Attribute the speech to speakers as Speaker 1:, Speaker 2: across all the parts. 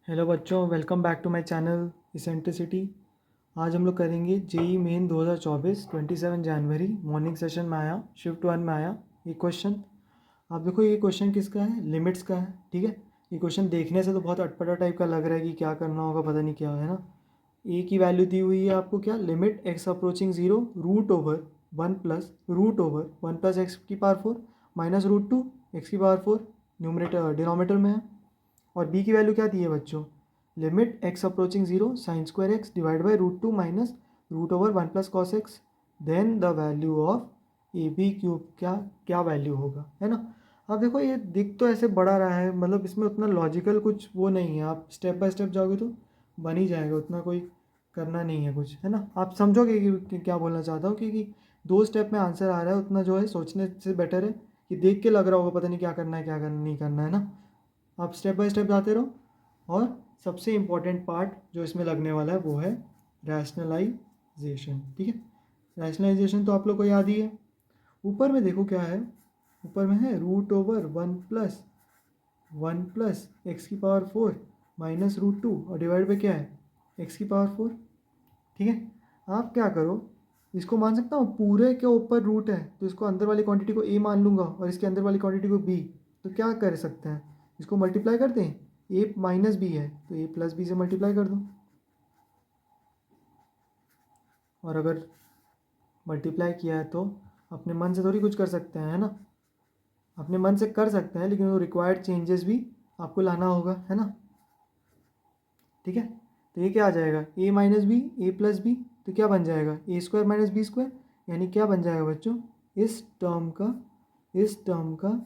Speaker 1: Hello बच्चों, welcome back to my channel Eccentricity. आज हम लोग करेंगे जेई मेन 2024 27 जनवरी मॉर्निंग सेशन में आया, शिफ्ट 1 में आया ये क्वेश्चन। आप देखो ये क्वेश्चन किसका है, लिमिट्स का है। ठीक है, ये क्वेश्चन देखने से तो बहुत अटपटा टाइप का लग रहा है कि क्या करना होगा, पता नहीं क्या है ना। ए की वैल्यू दी हुई है आपको, क्या limit x approaching zero root over one plus x की power four minus root two x की पावर फोर न्यूमरेटर डिनोमीटर में है। और बी की वैल्यू क्या दी है बच्चों, limit x approaching zero sine square x divide by root two minus root over one plus cos x. Then the value of a b cube क्या क्या वैल्यू होगा, है ना। अब देखो ये दिख तो ऐसे बड़ा रहा है, मतलब इसमें उतना लॉजिकल कुछ वो नहीं है। आप स्टेप बाय स्टेप जाओगे तो बन ही जाएगा, उतना कोई करना नहीं है कुछ, है ना। आप समझोगे कि क्या बोलना चाहता हूँ, क्योंकि दो स्टेप में आंसर आ रहा है, उतना जो है सोचने से बेटर है कि देख के लग रहा होगा पता नहीं क्या करना है क्या करना नहीं करना, है ना। आप स्टेप बाय स्टेप जाते रहो। और सबसे इम्पॉर्टेंट पार्ट जो इसमें लगने वाला है वो है रैशनलाइजेशन। ठीक है, रैशनलाइजेशन तो आप लोग को याद ही है। ऊपर में देखो क्या है, ऊपर में है root over one plus x की power four minus root two और डिवाइड पे क्या है एक्स की पावर फोर। ठीक है, आप क्या करो, इसको मान सकता हूँ पूरे के ऊपर रूट है तो इसको अंदर वाली क्वांटिटी को ए मान लूँगा और इसके अंदर वाली क्वांटिटी को बी। तो क्या कर सकते हैं, इसको मल्टीप्लाई करते हैं, ए माइनस बी है तो ए प्लस बी से मल्टीप्लाई कर दो। और अगर मल्टीप्लाई किया है तो अपने मन से थोड़ी कुछ कर सकते हैं, है ना। अपने मन से कर सकते हैं लेकिन वो रिक्वायर्ड चेंजेस भी आपको लाना होगा, है ना। ठीक है, तो ये क्या आ जाएगा, ए माइनस बी ए प्लस बी, तो क्या बन जाएगा ए स्क्वायर माइनस बी स्क्वायर, यानी क्या बन जाएगा बच्चों, इस टर्म का।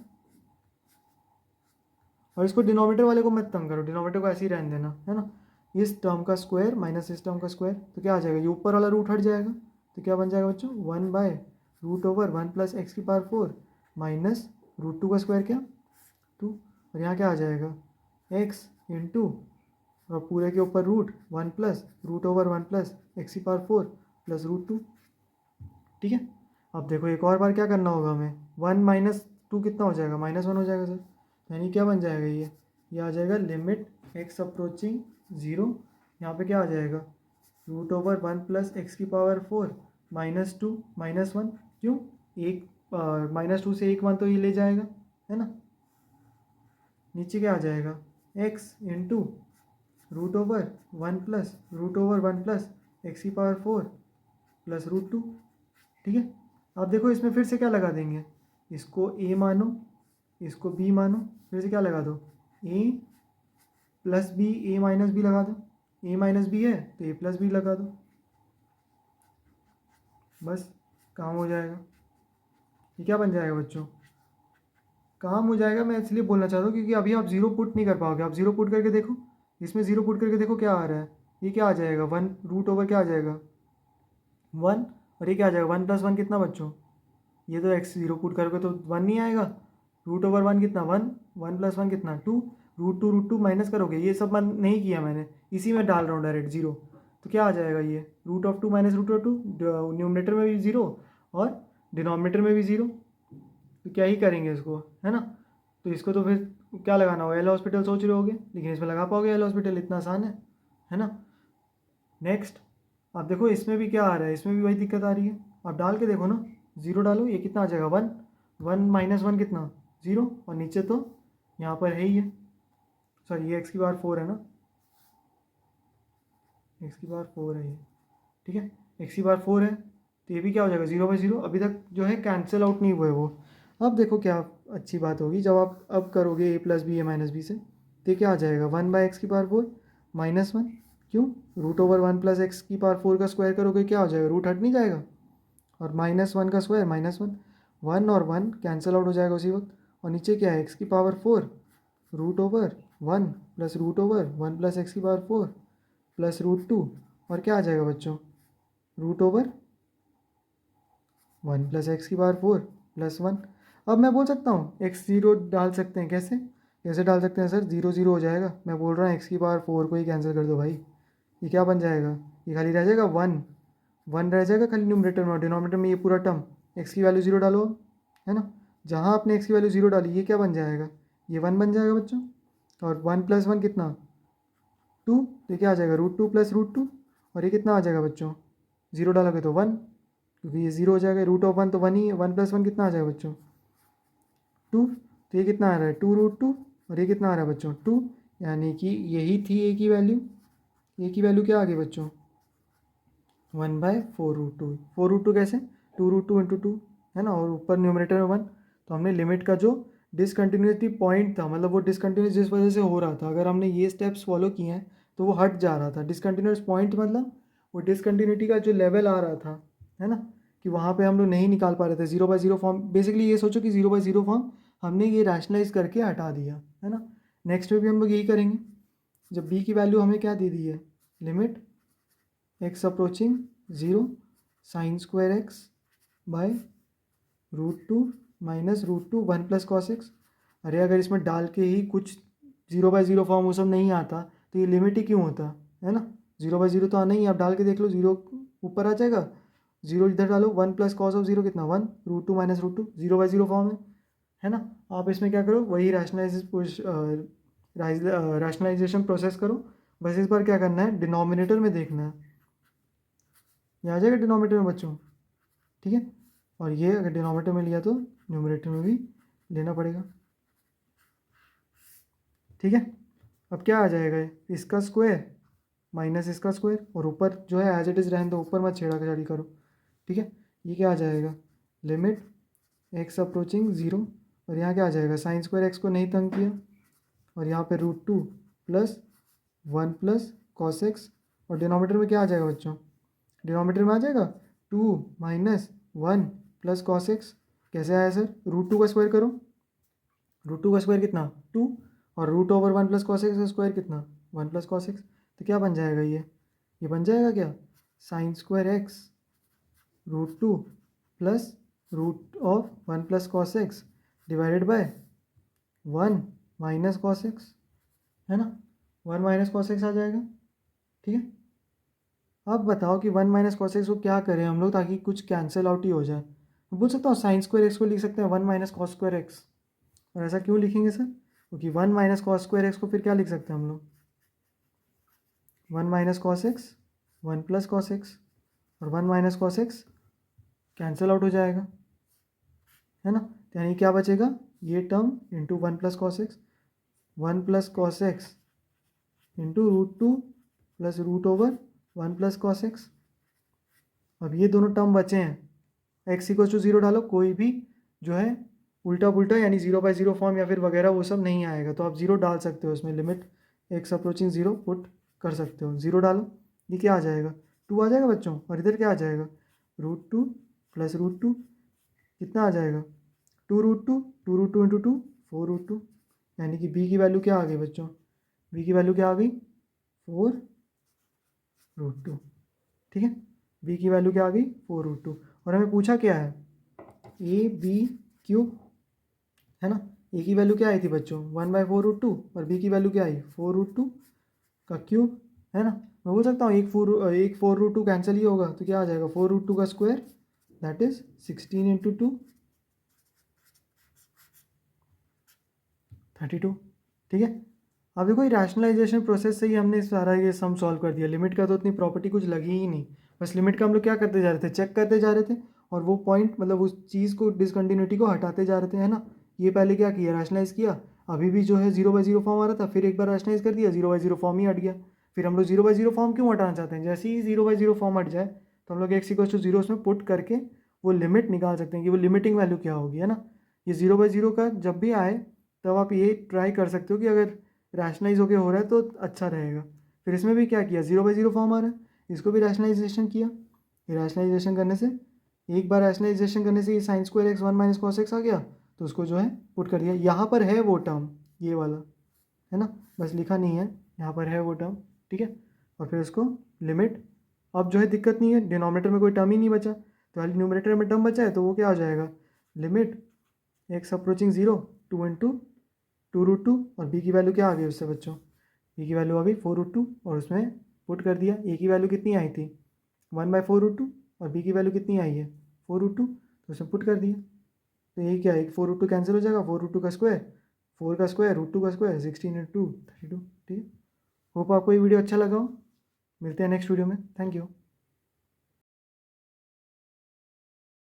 Speaker 1: और इसको डिनोमीटर वाले को मत तंग करो, डिनोमीटर को ऐसे ही रहने देना, है ना। इस टर्म का स्क्वायर माइनस इस टर्म का स्क्वायर, तो क्या आ जाएगा, ये ऊपर वाला रूट हट जाएगा। तो क्या बन जाएगा बच्चों, one by root over one plus x की power four minus root two का स्क्वायर क्या टू। और यहाँ क्या आ जाएगा एक्स इंटू और पूरे के ऊपर root one plus root over one plus x की power four plus root two. ठीक है, अब देखो एक और बार क्या करना होगा हमें, वन माइनस टू कितना हो जाएगा, माइनस वन हो जाएगा सर। यानी क्या बन जाएगा ये आ जाएगा लिमिट एक्स अप्रोचिंग ज़ीरो, यहाँ पे क्या आ जाएगा root over one plus x की power four minus two minus one. क्यों, एक माइनस टू से एक वन तो ये ले जाएगा, है ना। नीचे क्या आ जाएगा x into root over one plus x की power four plus root two. ठीक है, अब देखो इसमें फिर से क्या लगा देंगे, इसको ए मानो इसको बी मानो, फिर से क्या लगा दो ए plus b a minus B लगा दो, ए माइनस बी है तो ए प्लस बी लगा दो, बस काम हो जाएगा। ये क्या बन जाएगा बच्चों, काम हो जाएगा। मैं इसलिए बोलना चाहता हूँ क्योंकि अभी आप जीरो पुट नहीं कर पाओगे, आप जीरो पुट करके देखो, इसमें जीरो पुट करके देखो क्या आ रहा है, ये क्या आ जाएगा वन रूट ओवर क्या आ जाएगा वन, और ये क्या आ जाएगा वन प्लस वन कितना बच्चों, ये तो एक्स जीरो पुट करोगे तो वन नहीं आएगा, रूट ओवर वन कितना वन, वन प्लस वन कितना टू, रूट टू माइनस करोगे, ये सब मन नहीं किया मैंने, इसी में डाल रहा हूँ डायरेक्ट जीरो। तो क्या आ जाएगा ये root of two minus root of two, numerator में भी ज़ीरो और डिनोमिनेटर में भी ज़ीरो। तो क्या ही करेंगे इसको, है ना। तो इसको तो फिर क्या लगाना होगा, एल हॉस्पिटल सोच रहे होगे, लेकिन इसमें लगा पाओगे एल हॉस्पिटल, इतना आसान है ना। नेक्स्ट, आप देखो इसमें भी क्या आ रहा है, इसमें भी वही दिक्कत आ रही है। आप डाल के देखो ना, ज़ीरो डालो, ये कितना आ जाएगा वन, वन माइनस वन कितना ज़ीरो, और नीचे तो यहाँ पर है ही है, सॉरी ये एक्स की पावर फोर है ना, एक्स की पावर फोर है ये। ठीक है, एक्स की पावर फोर है तो ये भी क्या हो जाएगा जीरो बाई जीरो, अभी तक जो है कैंसिल आउट नहीं हुआ है वो। अब देखो क्या अच्छी बात होगी, जब आप अब करोगे a plus b a minus b से, तो ये क्या आ जाएगा वन बाई एक्स की पावर फोर माइनस वन। क्यों, root over one plus x की पावर फोर का स्क्वायर करोगे क्या हो जाएगा, रूट हट नहीं जाएगा, और माइनस वन का स्क्वायर माइनस वन, वन और वन कैंसिल आउट हो जाएगा उसी वक्त। और नीचे क्या है एक्स की power four root over one plus root over one plus x की power four plus root two, और क्या आ जाएगा बच्चों root over one plus x की पावर फोर प्लस वन। अब मैं बोल सकता हूँ एक्स ज़ीरो डाल सकते हैं, कैसे कैसे डाल सकते हैं सर, ज़ीरो ज़ीरो हो जाएगा, मैं बोल रहा हूँ एक्स की पावर फोर को ही कैंसिल कर दो भाई। ये क्या बन जाएगा, ये खाली रह जाएगा वन, वन रह जाएगा खाली न्यूमरेटर में, और डिनोमिनेटर में ये पूरा टर्म, एक्स की वैल्यू ज़ीरो डालो, है ना। जहाँ आपने एक्स की वैल्यू ज़ीरो डाली ये क्या बन जाएगा, ये वन बन जाएगा बच्चों। और वन प्लस वन कितना 2, तो क्या आ जाएगा √2 प्लस √2, और ये कितना आ जाएगा बच्चों, 0 डालोगे तो 1, क्योंकि ये 0 हो जाएगा, √1 तो 1 ही है, 1 + 1 कितना आ जाएगा बच्चों 2, तो ये कितना आ रहा है 2√2, और ये कितना आ रहा है बच्चों 2, यानी कि यही थी ए की वैल्यू। ए की वैल्यू क्या आ गई बच्चों 1/4√2। 4√2 कैसे, 2√2 × 2 है ना, और ऊपर न्यूमरेटर में 1। तो हमने लिमिट का जो डिसकंटिन्यूटी पॉइंट था, मतलब वो डिसकंटिन्यूस जिस वजह से हो रहा था, अगर हमने ये स्टेप्स फॉलो किए हैं तो वो हट जा रहा था। डिसकंटिन्यूस पॉइंट मतलब वो डिसकंटिन्यूटी का जो लेवल आ रहा था, है ना, कि वहाँ पे हम लोग नहीं निकाल पा रहे थे 0/0 फॉर्म। बेसिकली ये सोचो कि 0/0 फॉर्म हमने ये रैशनलाइज करके हटा दिया, है ना। नेक्स्ट में भी हम लोग यही करेंगे। जब b की वैल्यू हमें क्या दे दी है, limit x approaching 0 sin² x by √2 minus √2 1 + cos x। अरे अगर इसमें डाल के ही कुछ 0/0 फॉर्म वो सब नहीं आता तो ये लिमिट ही क्यों होता, है ना। 0/0 तो आना ही है, आप डाल के देख लो, 0 ऊपर आ जाएगा, 0 इधर डालो, 1 + cos of 0 कितना 1, √2 माइनस √2, 0/0 फॉर्म है ना। आप इसमें क्या करो, वही रैशनलाइजेशन प्रोसेस करो। बस इस बार क्या करना है, डिनोमिनेटर में देखना है, ये आ जाएगा डिनोमिनेटर में बच्चों, ठीक है। और ये अगर डिनोमिनेटर में लिया तो न्यूमरेटर में भी लेना पड़ेगा, ठीक है। अब क्या आ जाएगा, इसका स्क्वायर माइनस इसका स्क्वायर, और ऊपर जो है एज इट इज़ रहने दो, ऊपर मत छेड़ा करो, ठीक है। ये क्या आ जाएगा, लिमिट x अप्रोचिंग 0, और यहाँ क्या आ जाएगा, sin² x को नहीं तंग किया, और यहाँ पे √2 प्लस 1 + cos x, और डिनोमिनेटर में क्या आ जाएगा बच्चों, डिनोमिनेटर में आ जाएगा 2 माइनस 1 + cos x। कैसे आया सर, √2 का स्क्वायर करो, √2 का स्क्वायर कितना 2, और √1 + cos x का स्क्वायर कितना 1 + cos x। तो क्या बन जाएगा, ये बन जाएगा क्या, sin² x √2 plus √1 + cos x divided by 1 minus cos x, है ना, 1 माइनस cos x आ जाएगा, ठीक है। अब बताओ कि 1 माइनस cos x को क्या करें हम लोग ताकि कुछ कैंसिल आउट ही हो जाए। मैं बोल सकता हूँ sin² x को लिख सकते हैं 1 माइनस cos² x, और ऐसा क्यों लिखेंगे सर, क्योंकि 1 माइनस cos² x को फिर क्या लिख सकते हैं हम लोग, 1 minus cos x 1 + cos x, और 1 minus cos x cancel out हो जाएगा, है ना। तो यानी क्या बचेगा, ये term into 1 + cos x, 1 + cos x into √2 plus √1 + cos x। अब ये दोनों टर्म बचे हैं, x = 0 डालो, कोई भी जो है उल्टा पुल्टा यानी 0/0 फॉर्म या फिर वगैरह वो सब नहीं आएगा, तो आप 0 डाल सकते हो इसमें, लिमिट x अप्रोचिंग 0 पुट कर सकते हो, 0 डालो, ये क्या आ जाएगा 2 आ जाएगा बच्चों, और इधर क्या आ जाएगा √2 प्लस √2 कितना आ जाएगा 2√2, 2√2 × 2 4√2, यानी कि b की वैल्यू क्या आ गई बच्चों, b की वैल्यू क्या आ गई 4√2, ठीक है। b की वैल्यू क्या आ गई 4√2, और हमें पूछा क्या है a/b³ है ना। a की वैल्यू क्या आई थी बच्चों 1/4√2, और b की वैल्यू क्या आई 4√2 का क्यूब, है ना। मैं बोल सकता हूँ एक 4√2 कैंसिल ही होगा, तो क्या आ जाएगा 4√2 का स्क्वायर, दैट इज 16 × 2 32, ठीक है। अब देखो, रैशनलाइजेशन प्रोसेस से ही हमने सारा ये सम सॉल्व कर दिया। लिमिट का तो उतनी प्रॉपर्टी कुछ लगी ही नहीं, बस लिमिट का हम लोग क्या करते जा रहे थे, चेक करते जा रहे थे, और वो पॉइंट मतलब उस चीज़ को, डिसकंटिन्यूटी को हटाते जा रहे थे, है ना। ये पहले क्या किया, रैशनलाइज किया, अभी भी जो है 0/0 फॉर्म आ रहा था, फिर एक बार रैशनलाइज कर दिया, 0/0 फॉर्म ही हट गया। फिर हम लोग 0/0 फॉर्म क्यों हटाना चाहते हैं, जैसे ही 0/0 फॉर्म हट जाए तो हम लोग x = 0 उसमें पुट करके वो लिमिट निकाल सकते हैं कि वो लिमिटिंग वैल्यू क्या होगी, है ना। ये 0/0 का जब भी आए तब आप ये ट्राई कर सकते हो कि अगर रैशनलाइज होके हो रहा है तो अच्छा रहेगा। फिर इसमें भी क्या किया, 0/0 फॉर्म आ रहा है, इसको भी रैशनलाइजेशन किया। ये रैशनलाइजेशन करने से, एक बार रैशनलाइजेशन करने से ये sin² x 1 - cos x आ गया, तो उसको जो है पुट कर दिया। यहाँ पर है वो टर्म, ये वाला, है ना, बस लिखा नहीं है, यहाँ पर है वो टर्म, ठीक है। और फिर उसको लिमिट, अब जो है दिक्कत नहीं है, डिनोमिनेटर में कोई टर्म ही नहीं बचा, तो खाली न्यूमरेटर में टर्म बचा है, तो वो क्या हो जाएगा, लिमिट x अप्रोचिंग 0 2 × 2√2, और b की वैल्यू क्या आ गई उससे बच्चों, b की वैल्यू आ गई 4√2, और उसमें पुट कर दिया। a की वैल्यू कितनी आई थी 1/4√2, और b की वैल्यू कितनी आई है 4√2, तो उसमें पुट कर दिया। तो यही क्या है, 4√2 कैंसिल हो जाएगा, 4√2 का स्क्वायर 4 का स्क्वायर √2 का स्क्वायर 16 × 2 32, ठीक है। होप आपको ये वीडियो अच्छा लगा हो। मिलते हैं नेक्स्ट वीडियो में। Thank you.